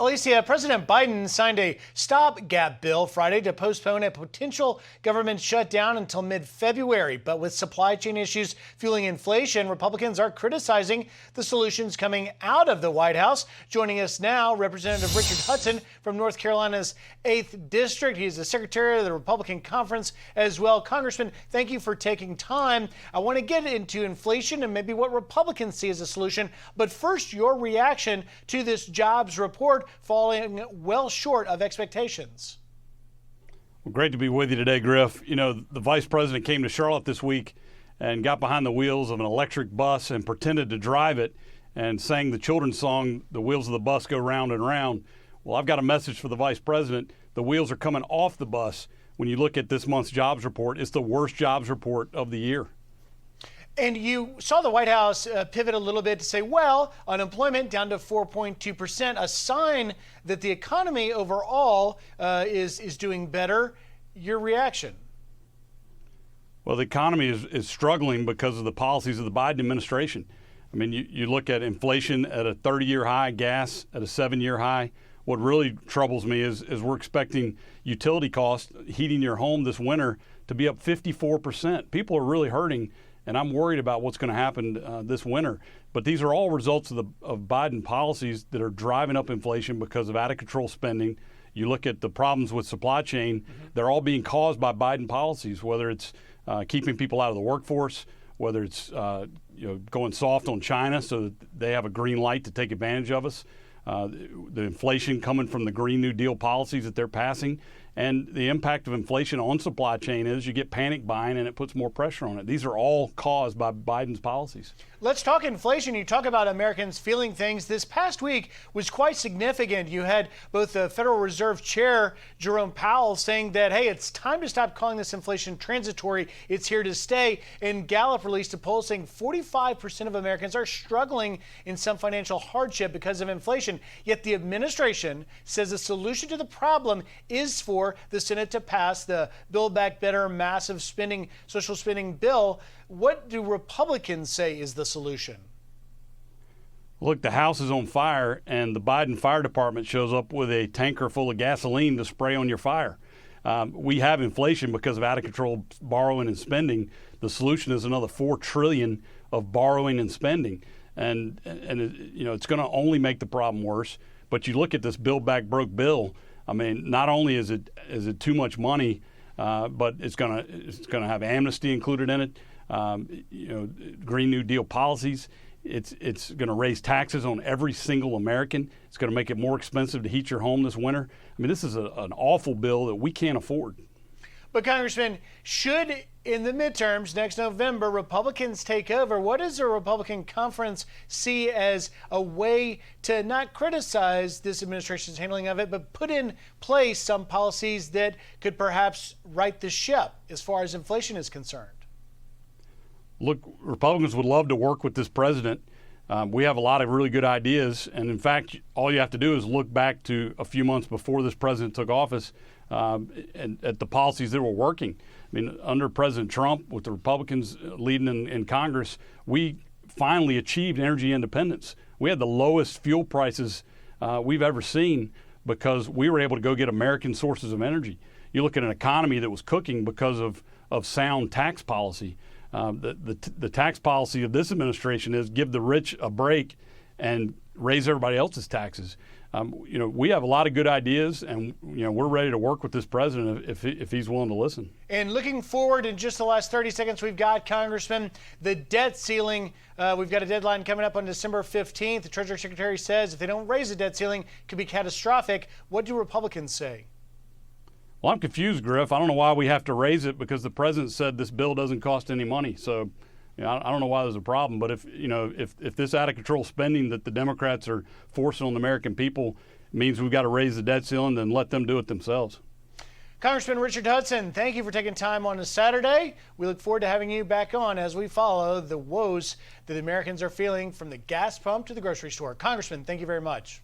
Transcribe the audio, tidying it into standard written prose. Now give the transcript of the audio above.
Alicia, President Biden signed a stopgap bill Friday to postpone a potential government shutdown until mid-February. But with supply chain issues fueling inflation, Republicans are criticizing the solutions coming out of the White House. Joining us now, Representative Richard Hudson from North Carolina's 8th District. He's the Secretary of the Republican Conference as well. Congressman, thank you for taking time. I want to get into inflation and maybe what Republicans see as a solution. But first, your reaction to this jobs report falling well short of expectations. Well, great to be with you today, Griff. You know, the Vice President came to Charlotte this week and got behind the wheels of an electric bus and pretended to drive it and sang the children's song, "The Wheels of the Bus Go Round and Round." Well, I've got a message for the Vice President. The wheels are coming off the bus. When you look at this month's jobs report, it's the worst jobs report of the year. And you saw the White House pivot a little bit to say, well, unemployment down to 4.2%, a sign that the economy overall is doing better. Your reaction? Well, the economy is struggling because of the policies of the Biden administration. I mean, you look at inflation at a 30-year high, gas at a 7-year high. What really troubles me is we're expecting utility costs, heating your home this winter, to be up 54%. People are really hurting. And I'm worried about what's going to happen this winter. But these are all results of Biden policies that are driving up inflation because of out-of-control spending. You look at the problems with supply chain, they're all being caused by Biden policies, whether it's keeping people out of the workforce, whether it's going soft on China so that they have a green light to take advantage of us, the inflation coming from the Green New Deal policies that they're passing. And the impact of inflation on supply chain is you get panic buying and it puts more pressure on it. These are all caused by Biden's policies. Let's talk inflation. You talk about Americans feeling things. This past week was quite significant. You had both the Federal Reserve Chair, Jerome Powell, saying that, hey, it's time to stop calling this inflation transitory. It's here to stay. And Gallup released a poll saying 45% of Americans are struggling in some financial hardship because of inflation. Yet the administration says the solution to the problem is for the Senate to pass the Build Back Better massive spending, social spending bill. What do Republicans say is the solution? Look, the House is on fire, and the Biden Fire Department shows up with a tanker full of gasoline to spray on your fire. We have inflation because of out-of-control borrowing and spending. The solution is another $4 trillion of borrowing and spending, and it's going to only make the problem worse. But you look at this Build Back Broke bill. I mean, not only is it too much money, but it's going to have amnesty included in it. Green New Deal policies. It's going to raise taxes on every single American. It's going to make it more expensive to heat your home this winter. I mean, this is an awful bill that we can't afford. But Congressman, should in the midterms next November Republicans take over, what does the Republican conference see as a way to not criticize this administration's handling of it, but put in place some policies that could perhaps right the ship as far as inflation is concerned? Look, Republicans would love to work with this president. We have a lot of really good ideas. And in fact, all you have to do is look back to a few months before this president took office and at the policies that were working. I mean, under President Trump, with the Republicans leading in Congress, we finally achieved energy independence. We had the lowest fuel prices we've ever seen because we were able to go get American sources of energy. You look at an economy that was cooking because of sound tax policy. The tax policy of this administration is give the rich a break and raise everybody else's taxes. We have a lot of good ideas, and we're ready to work with this president if he's willing to listen. And looking forward, in just the last 30 seconds we've got, Congressman, the debt ceiling, we've got a deadline coming up on December 15th. The Treasury Secretary says if they don't raise the debt ceiling, it could be catastrophic. What do Republicans say? Well, I'm confused, Griff. I don't know why we have to raise it because the president said this bill doesn't cost any money. So, I don't know why there's a problem. But if this out of control spending that the Democrats are forcing on the American people means we've got to raise the debt ceiling, then let them do it themselves. Congressman Richard Hudson, thank you for taking time on a Saturday. We look forward to having you back on as we follow the woes that Americans are feeling from the gas pump to the grocery store. Congressman, thank you very much.